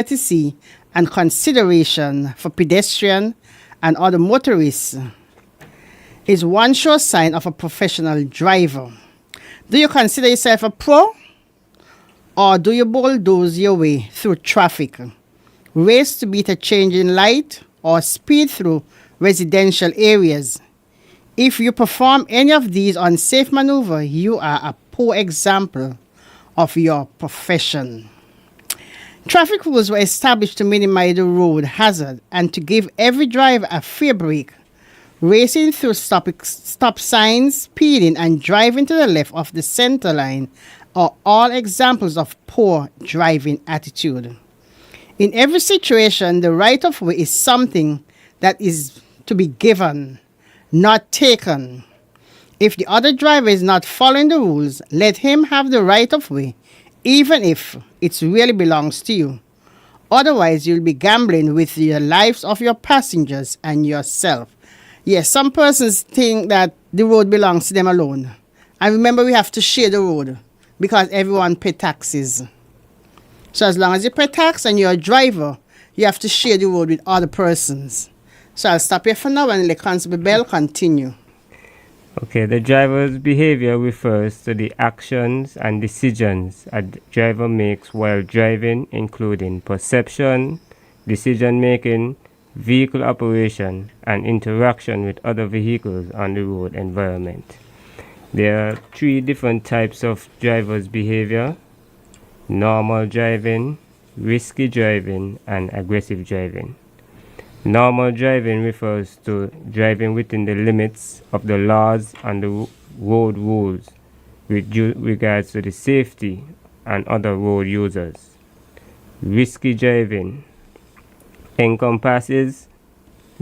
courtesy and consideration for pedestrian and other motorists is one sure sign of a professional driver. Do you consider yourself a pro, or do you bulldoze your way through traffic, race to beat a changing light, or speed through residential areas? If you perform any of these unsafe maneuver, you are a poor example of your profession. Traffic rules were established to minimize the road hazard and to give every driver a fair break. Racing through stop signs, speeding, and driving to the left of the center line are all examples of poor driving attitude. In every situation, the right of way is something that is to be given, not taken. If the other driver is not following the rules, let him have the right of way, even if it really belongs to you. Otherwise, you'll be gambling with the lives of your passengers and yourself. Yes, some persons think that the road belongs to them alone. And remember, we have to share the road because everyone pays taxes. So as long as you pay tax and you're a driver, you have to share the road with other persons. So I'll stop here for now and let Constable Bell continue. Okay, the driver's behavior refers to the actions and decisions a driver makes while driving, including perception, decision making, vehicle operation, and interaction with other vehicles on the road environment. There are three different types of driver's behavior: normal driving, risky driving, and aggressive driving. Normal driving refers to driving within the limits of the laws and the road rules with regards to the safety and other road users. Risky driving encompasses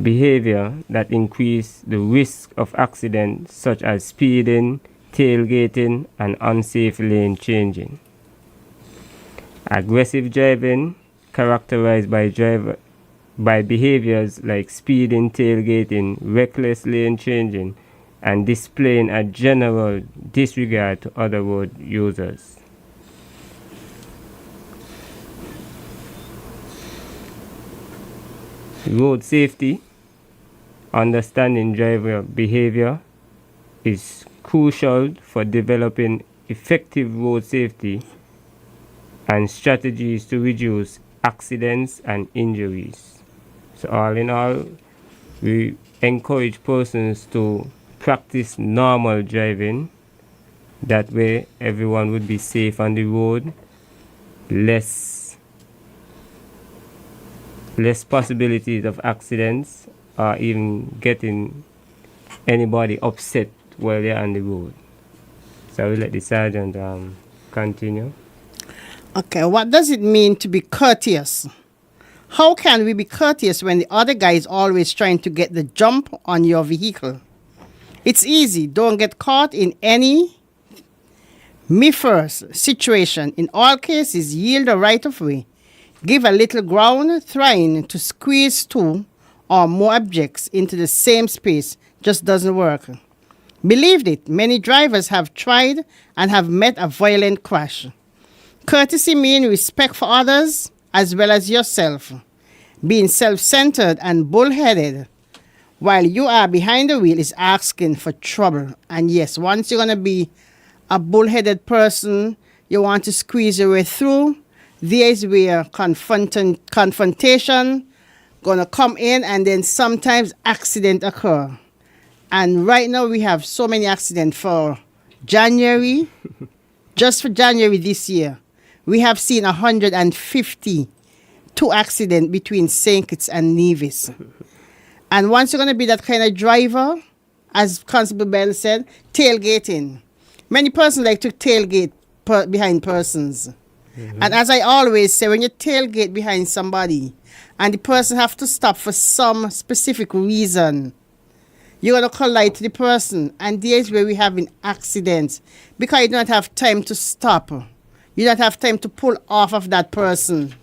behavior that increase the risk of accidents such as speeding, tailgating, and unsafe lane changing. Aggressive driving, characterized by behaviors like speeding, tailgating, reckless lane changing, and displaying a general disregard to other road users. Road safety. Understanding driver behavior is crucial for developing effective road safety and strategies to reduce accidents and injuries. So all in all, we encourage persons to practice normal driving. That way everyone would be safe on the road, less possibilities of accidents or even getting anybody upset while they're on the road. So I will let the sergeant continue. Okay, what does it mean to be courteous? How can we be courteous when the other guy is always trying to get the jump on your vehicle? It's easy. Don't get caught in any me first situation. In all cases, yield the right of way. Give a little ground, trying to squeeze two or more objects into the same space just doesn't work. Believe it, many drivers have tried and have met a violent crash. Courtesy means respect for others as well as yourself. Being self-centered and bullheaded while you are behind the wheel is asking for trouble. And yes, once you're going to be a bullheaded person, you want to squeeze your way through, there is where confrontation going to come in, and then sometimes accident occur. And right now we have so many accidents for January. Just for January this year, we have seen 152 accidents between St. Kitts and Nevis. And once you're going to be that kind of driver, as Constable Bell said, tailgating. Many persons like to tailgate behind persons. Mm-hmm. And as I always say, when you tailgate behind somebody and the person have to stop for some specific reason, you're going to collide to the person. And there's where we have an accident because you don't have time to stop. You don't have time to pull off of that person.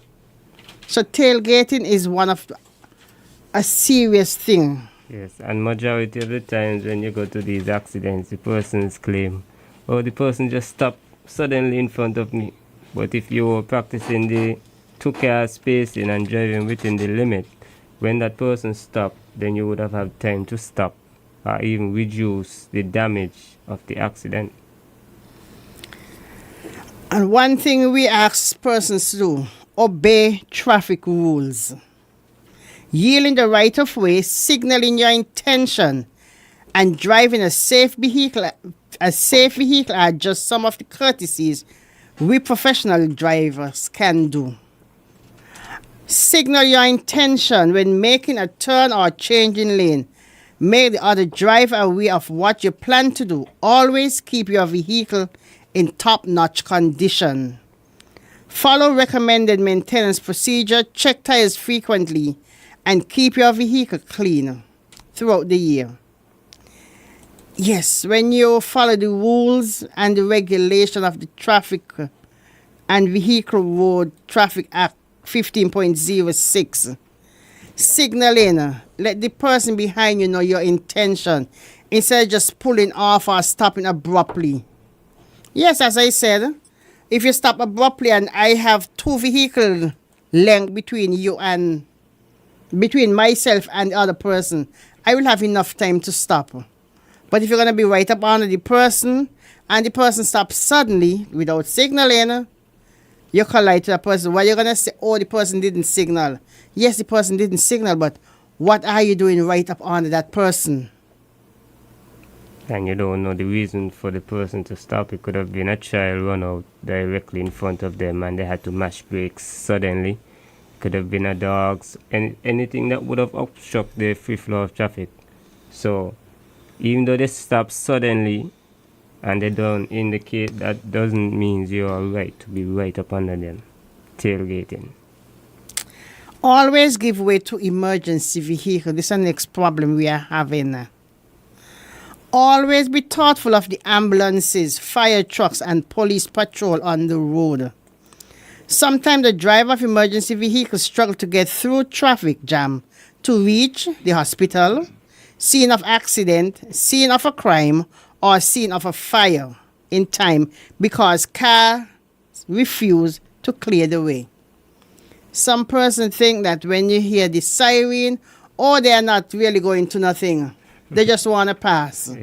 So tailgating is one of a serious thing. Yes, and majority of the times when you go to these accidents, the persons claim, oh, the person just stopped suddenly in front of me. But if you were practicing the two cars spacing and driving within the limit, when that person stopped, then you would have had time to stop or even reduce the damage of the accident. And one thing we ask persons to do, obey traffic rules. Yielding the right of way, signaling your intention, and driving a safe vehicle are just some of the courtesies we professional drivers can do. Signal your intention when making a turn or changing lane. Make the other driver aware of what you plan to do. Always keep your vehicle in top-notch condition. Follow recommended maintenance procedure. Check tires frequently and keep your vehicle clean throughout the year. Yes, when you follow the rules and the regulation of the Traffic and Vehicle Road Traffic Act 15.06, signaling, let the person behind you know your intention instead of just pulling off or stopping abruptly. Yes, as I said, if you stop abruptly and I have two vehicle length between myself and the other person, I will have enough time to stop. But if you're going to be right up under the person and the person stops suddenly without signaling, you collide to the person. What you're going to say, oh, the person didn't signal. Yes, the person didn't signal, but what are you doing right up under that person? And you don't know the reason for the person to stop. It could have been a child run out directly in front of them and they had to mash brakes suddenly. Could have been a dog, anything that would have obstructed the free flow of traffic. So even though they stop suddenly and they don't indicate, that doesn't mean you are right to be right up under them, tailgating. Always give way to emergency vehicle. This is the next problem we are having. Always be thoughtful of the ambulances, fire trucks, and police patrol on the road. Sometimes the driver of emergency vehicles struggle to get through traffic jam to reach the hospital, scene of accident, scene of a crime, or scene of a fire in time because cars refuse to clear the way. Some persons think that when you hear the siren, oh, they are not really going to nothing. They just want to pass.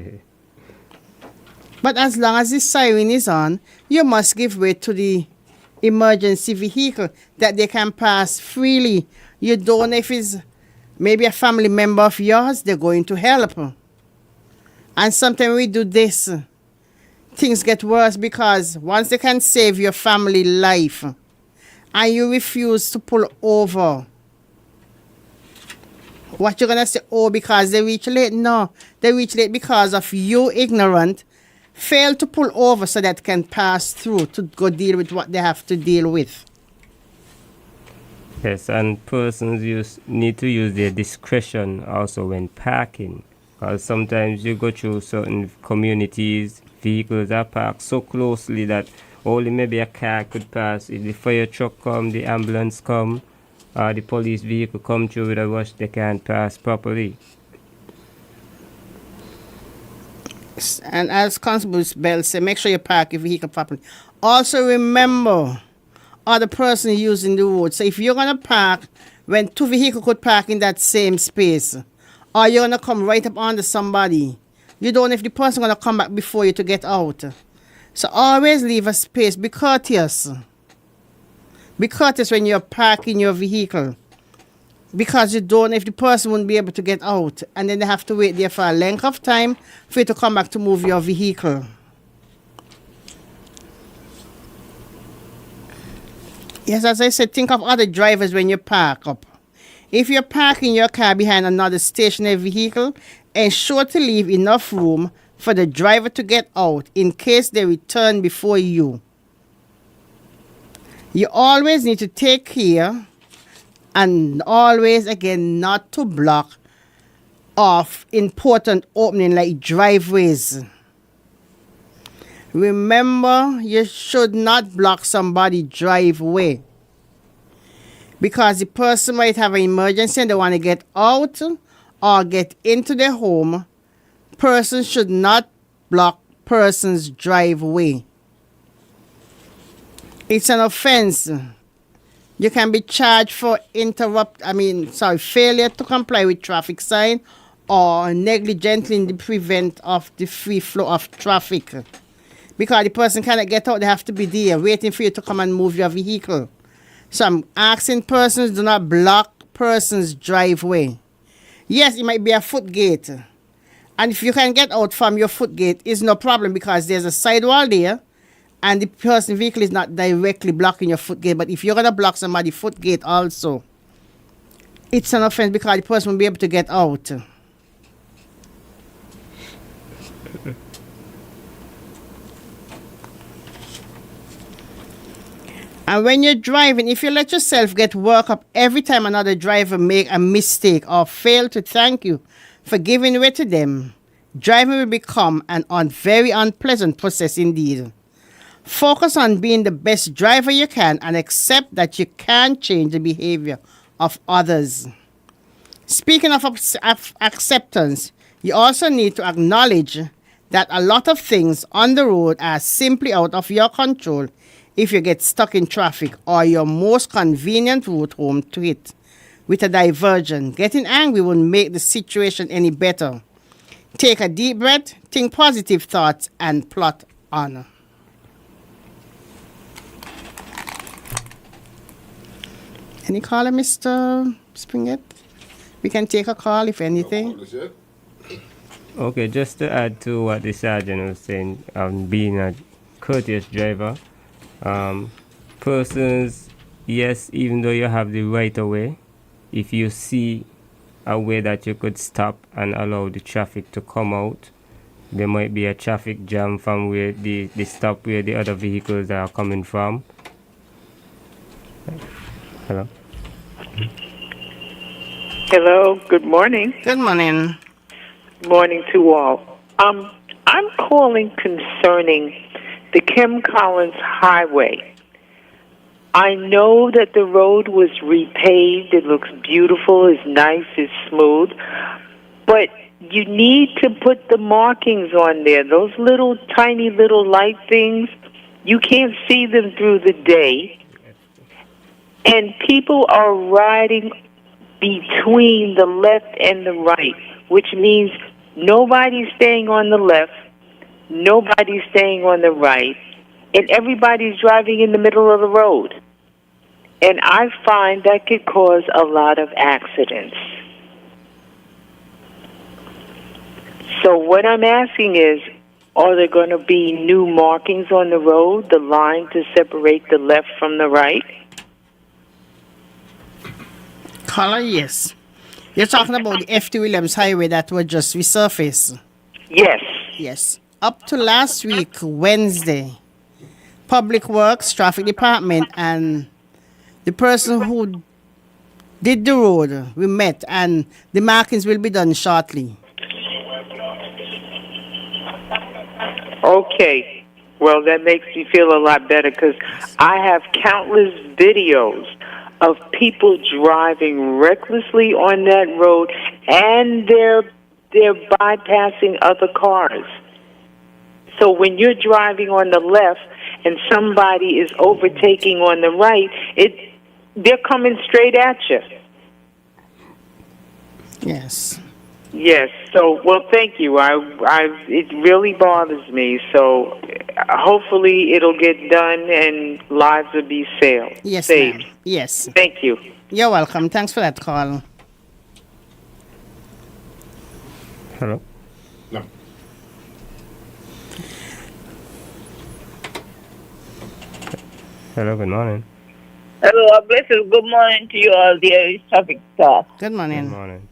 But as long as the siren is on, you must give way to the emergency vehicle that they can pass freely. You don't know if it's maybe a family member of yours, they're going to help. And sometimes we do this, things get worse because once they can save your family life and you refuse to pull over, what you're going to say, oh, because they reach late? No, they reach late because of you ignorant, fail to pull over so that can pass through to go deal with what they have to deal with. Yes, and persons need to use their discretion also when parking. Because sometimes you go through certain communities, vehicles are parked so closely that only maybe a car could pass. If the fire truck come, the ambulance come, or the police vehicle come through with a rush, they can't pass properly. And as Constable Bell said, make sure you park your vehicle properly. Also remember, other person using the road. So if you're going to park, when two vehicles could park in that same space, or you're going to come right up under somebody, you don't know if the person going to come back before you to get out. So always leave a space. Be courteous. Be courteous when you're parking your vehicle. Because you don't know if the person won't be able to get out. And then they have to wait there for a length of time for you to come back to move your vehicle. Yes, as I said, think of other drivers when you park up. If you're parking your car behind another stationary vehicle, ensure to leave enough room for the driver to get out in case they return before you. You always need to take care and always, again, not to block off important opening like driveways. Remember, you should not block somebody's driveway because the person might have an emergency and they want to get out or get into their home. Person should not block person's driveway. It's an offense. You can be charged for failure to comply with traffic sign or negligently in the prevent of the free flow of traffic. Because the person cannot get out, they have to be there waiting for you to come and move your vehicle. So I'm asking persons, do not block person's driveway. Yes, it might be a foot gate. And if you can get out from your foot gate, it's no problem because there's a sidewall there and the person's vehicle is not directly blocking your foot gate. But if you're going to block somebody's foot gate also, it's an offense because the person won't be able to get out. And when you're driving, if you let yourself get worked up every time another driver make a mistake or fail to thank you for giving way to them, driving will become very unpleasant process indeed. Focus on being the best driver you can and accept that you can change the behavior of others. Speaking of acceptance, you also need to acknowledge that a lot of things on the road are simply out of your control if you get stuck in traffic or your most convenient route home to it. With a diversion, getting angry won't make the situation any better. Take a deep breath, think positive thoughts, and plot on. Any caller, Mr. Springett? We can take a call if anything. Okay, just to add to what the sergeant was saying, being a courteous driver, persons, yes, even though you have the right of way, if you see a way that you could stop and allow the traffic to come out, there might be a traffic jam from where the stop where the other vehicles are coming from. Hello? Hello, good morning. Good morning. Morning to all. I'm calling concerning the Kim Collins Highway. I know that the road was repaved. It looks beautiful, it's nice, it's smooth. But you need to put the markings on there. Those little tiny little light things, you can't see them through the day. And people are riding between the left and the right, which means nobody's staying on the left, nobody's staying on the right, and everybody's driving in the middle of the road. And I find that could cause a lot of accidents. So what I'm asking is, are there going to be new markings on the road, the line to separate the left from the right? Caller, yes. You're talking about the F.T. Williams Highway that was just resurfaced. Yes. Yes. Up to last week, Wednesday, Public Works, Traffic Department, and the person who did the road, we met, and the markings will be done shortly. Okay. Well, that makes me feel a lot better because I have countless videos of people driving recklessly on that road, and they're bypassing other cars. So when you're driving on the left and somebody is overtaking on the right, they're coming straight at you. Yes. Yes. So, well, thank you. It really bothers me. So, hopefully, it'll get done and lives will be saved. Yes, ma'am. Yes. Thank you. You're welcome. Thanks for that call. Hello? No. Hello, good morning. Hello, a blessed good morning to you all, dear traffic staff. Good morning. Good morning.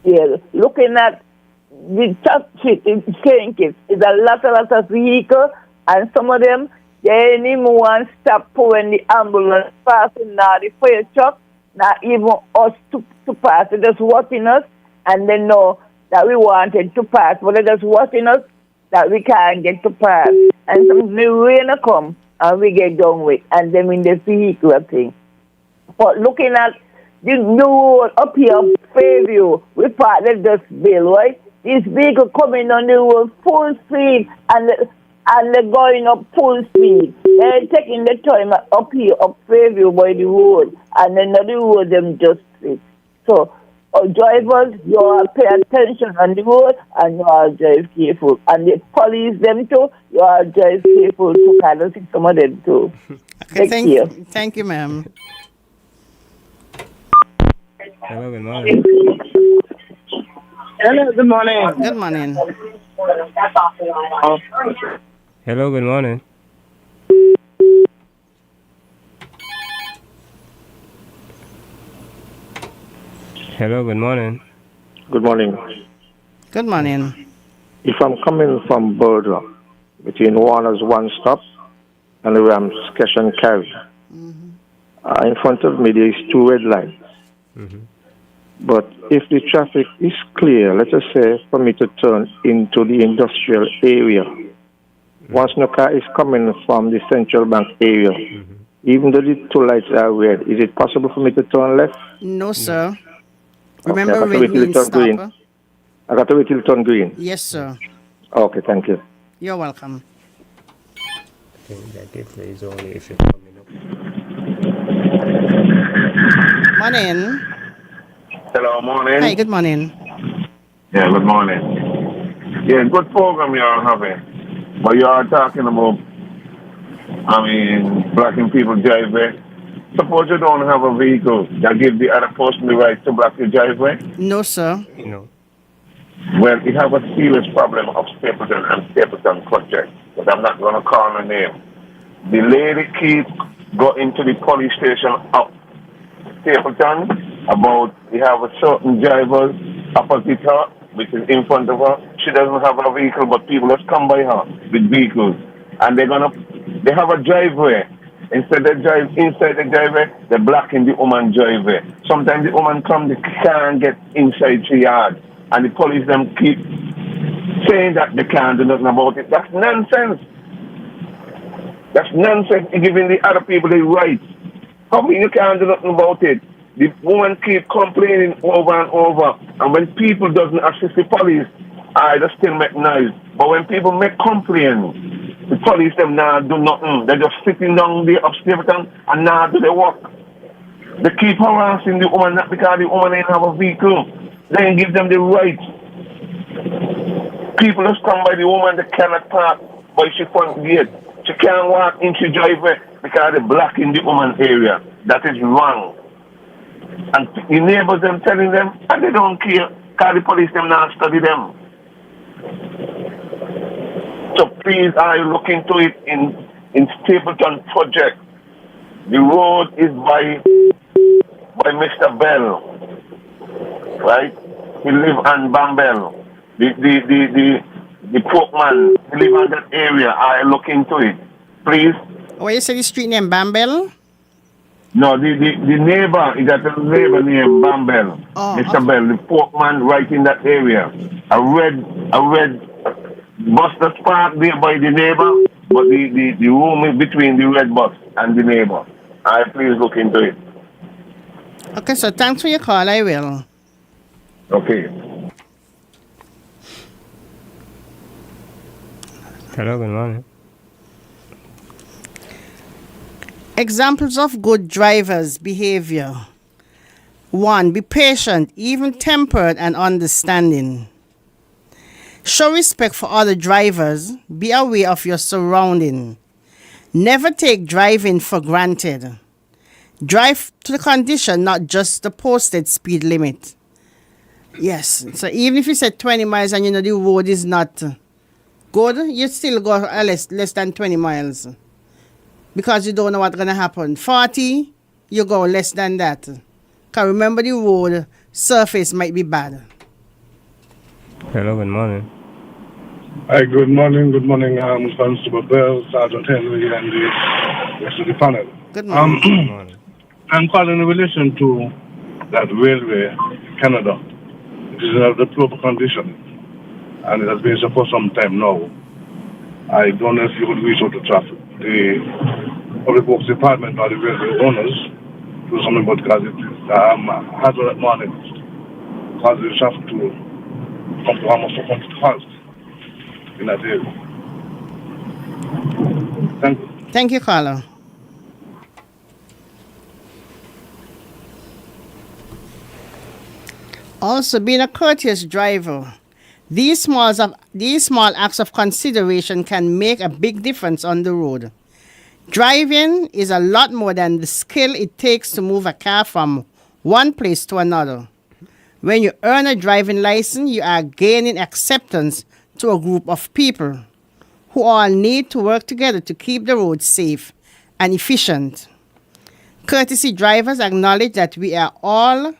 Yes, looking at the traffic in St. Kitts, is a lot of vehicles, and some of them, they ain't even want to stop when the ambulance passing, now the fire truck, not even us to pass. They're just watching us, and they know that we wanted to pass, but they're just watching us that we can't get to pass. And some rain come, and we get done with, and them in the vehicle thing. But looking at the new road up here, Fairview, we partnered this bill, right? This vehicle coming on the road full speed, and and they're going up full speed. They're taking the time up here, up Fairview by the road, and then the road them just fit. So, drivers, you all pay attention on the road, and you all drive careful. And the police them too, you all drive careful to kind of see some of them too. Okay, Thank you. Thank you, ma'am. Hello, good morning. Hello, good morning. Good morning. Hello, good morning. Hello, good morning. Good morning. Good morning. If I'm coming from Border, between Warner's One Stop and the Rams Cash and Carry, in front of me there is 2 red lights. But if the traffic is clear, let us say for me to turn into the industrial area, once no car is coming from the Central Bank area, even though the 2 lights are red, is it possible for me to turn left? No, sir. Okay, Remember I got to red wait till it means turn green. stop. I got to wait till it turn green. Yes, sir. Okay, thank you. You're welcome. I think that is only if you're coming up. Morning. Hello, morning. Hi, good morning. Yeah, good morning. Yeah, good program you are having. But you are talking about, blocking people's driveway. Suppose you don't have a vehicle that gives the other person the right to block your driveway. No, sir. No. Well, we have a serious problem of Stapleton and Stapleton project, but I'm not going to call her name. The lady keeps going to the police station up Stapleton about we have a certain driver opposite her, which is in front of her. She doesn't have a vehicle, but people just come by her with vehicles, and they have a driveway. Instead they drive inside the driveway, they're blocking the woman's driveway. Sometimes the woman come, they can't get inside the yard, and the police them keep saying that they can't do nothing about it. That's nonsense. That's nonsense. You're giving the other people the rights. How come you can't do nothing about it? The woman keep complaining over and over, and when people doesn't assist the police, I just still make noise. But when people make complaints, the police them now do nothing. They're just sitting down there upstairs and now do their work. They keep harassing the woman not because the woman ain't have a vehicle. They ain't give them the right. People just come by the woman, they cannot park by she front gate. She can't walk into the driveway because they're blocking the woman area. That is wrong. And the neighbors them telling them, and they don't care because the police them now study them. So please, I look into it in Stapleton project. The road is by Mr. Bell, right? He live on Bambel. The poor man, he live on that area. I look into it, please. What you say the street name Bambel? No, the neighbor is at a neighbor named Bambel. Oh, Mr. okay. Bell, the poor man right in that area. A red bus that's parked there by the neighbor, but the room is between the red bus and the neighbor. I please look into it. Okay, so thanks for your call. I will. Okay. Hello, good morning. Examples of good drivers' behavior. 1. Be patient, even tempered and understanding. Show respect for other drivers. Be aware of your surrounding. Never take driving for granted. Drive to the condition, not just the posted speed limit. Yes, so even if you said 20 miles and you know the road is not good, you still go less than 20 miles. Because you don't know what's going to happen. 40, you go less than that. Because remember the road surface might be bad. Hello, good morning. Hi, good morning. Good morning, Constable Bell, Sergeant Henry, and the rest of the panel. Good morning. Good morning. I'm calling in relation to that railway in Canada. It is in a deplorable condition, and it has been so for some time now. I don't know if you could reach out to traffic, the public works department or the railway owners, do something about because it is hazard at morning, cause the traffic to come to almost a complete halt in that area. Thank you. Thank you, caller. Also, being a courteous driver, these small acts of consideration can make a big difference on the road. Driving is a lot more than the skill it takes to move a car from one place to another. When you earn a driving license, you are gaining acceptance to a group of people who all need to work together to keep the road safe and efficient. Courtesy drivers acknowledge that we all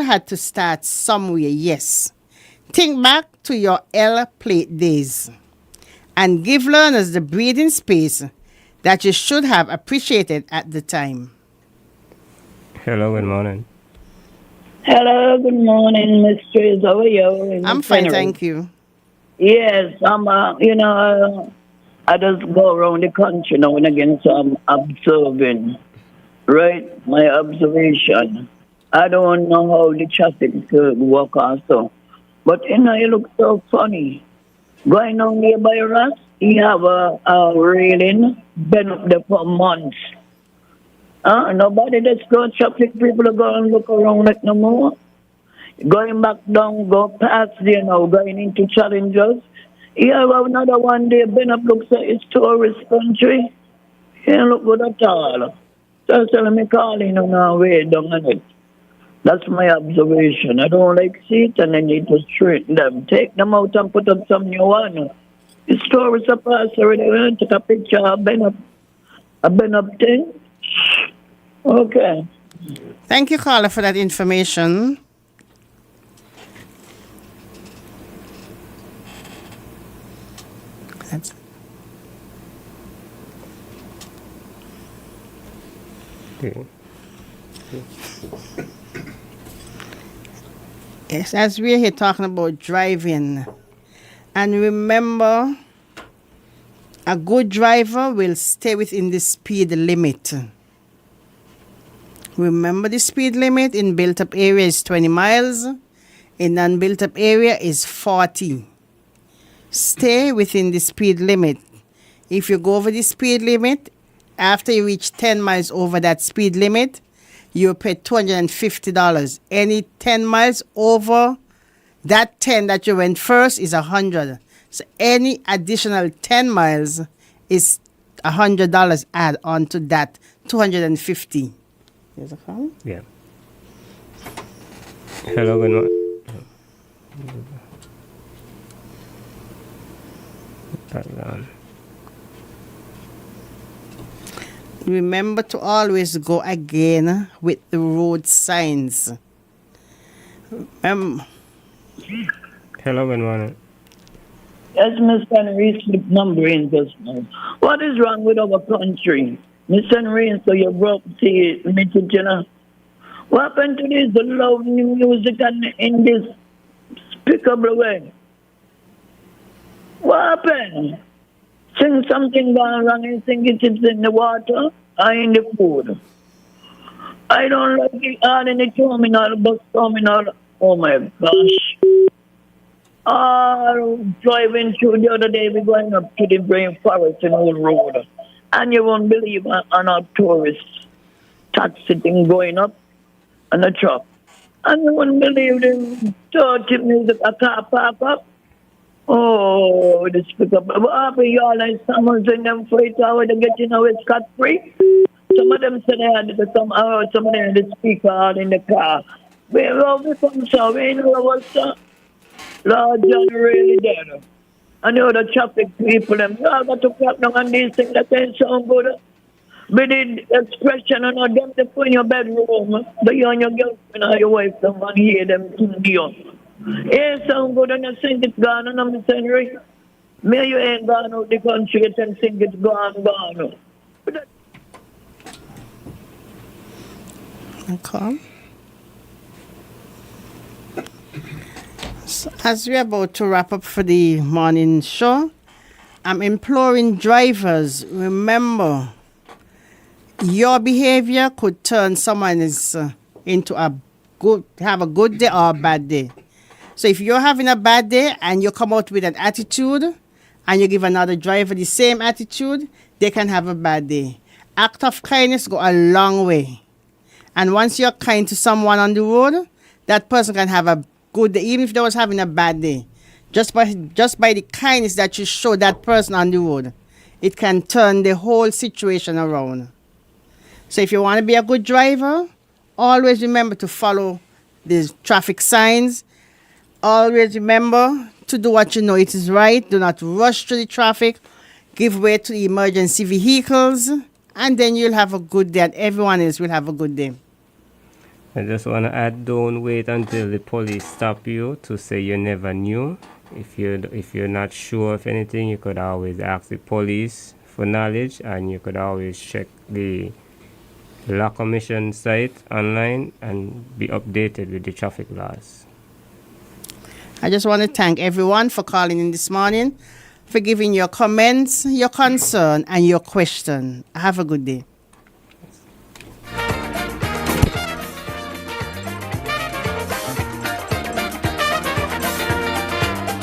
had to start somewhere, yes. Think back to your L plate days and give learners the breathing space that you should have appreciated at the time. Hello, good morning. Hello, good morning, Mistress. How are you? I'm fine, thank you. Yes, I just go around the country now and again, so I'm observing, right? My observation. I don't know how the traffic could work also. But, it looks so funny. Going down there by us, you have a railing, been up there for months. Nobody that's go traffic people are going to look around like no more. Going back down, go past there now, going into challenges. You have another one there, been up, looks like it's tourist country. It don't look good at all. So let me call in on our way down on it. That's my observation. I don't like see it and I need to straighten them. Take them out and put up some new one. The tourists are past already. Take a picture. I've been up thing. Okay. Thank you, caller, for that information. That's Okay. Yes, as we're here talking about driving, and remember, a good driver will stay within the speed limit. Remember, the speed limit in built-up area is 20 miles. In non-built-up area is 40. Stay within the speed limit. If you go over the speed limit, after you reach 10 miles over that speed limit, you pay $250. Any 10 miles over that 10 that you went first is $100. So any additional 10 miles is $100 add on to that $250. There's a call? Yeah. Hello, good morning. Remember to always go again with the road signs. Hello, good morning. Yes, Miss Henry, slip number in just now. What is wrong with our country? Miss Henry, so you broke the message, What happened to this love music and in this speakable way? What happened? Sing something gone wrong and sing it in the water or in the food. I don't like it all in the terminal, bus terminal. Oh my gosh. Driving through the other day, we're going up to the Brain Forest in Old Road. And you won't believe on a tourist taxi thing going up on a truck. And you won't believe the dirty music, a car park up. Oh, this pickup. What happened, y'all? And someone's in them for 8 hours to get in away scot-free. Some of them said they had some of them had the speaker on in the car. Where are we from, sir? We know what's up. Lord John really dead. And the other traffic people, them, y'all got to crack down on these things that ain't sound good. With the expression and all them to put in your bedroom. But you and your girlfriend or your wife don't want to hear them to you. It sound good and you think it's gone and I'm saying, me you ain't gone out the country and think it's gone. Okay. So as we're about to wrap up for the morning show, I'm imploring drivers, remember, your behavior could turn someone into have a good day or a bad day. So if you're having a bad day and you come out with an attitude and you give another driver the same attitude, they can have a bad day. Act of kindness go a long way. And once you're kind to someone on the road, that person can have a good day, even if they was having a bad day. Just by the kindness that you show that person on the road, it can turn the whole situation around. So if you want to be a good driver, always remember to follow the traffic signs. Always remember to do what you know it is right. Do not rush through the traffic. Give way to the emergency vehicles. And then you'll have a good day, and everyone else will have a good day. I just want to add, don't wait until the police stop you to say you never knew. If you're not sure of anything, you could always ask the police for knowledge, and you could always check the Law Commission site online and be updated with the traffic laws. I just want to thank everyone for calling in this morning, for giving your comments, your concern, and your question. Have a good day.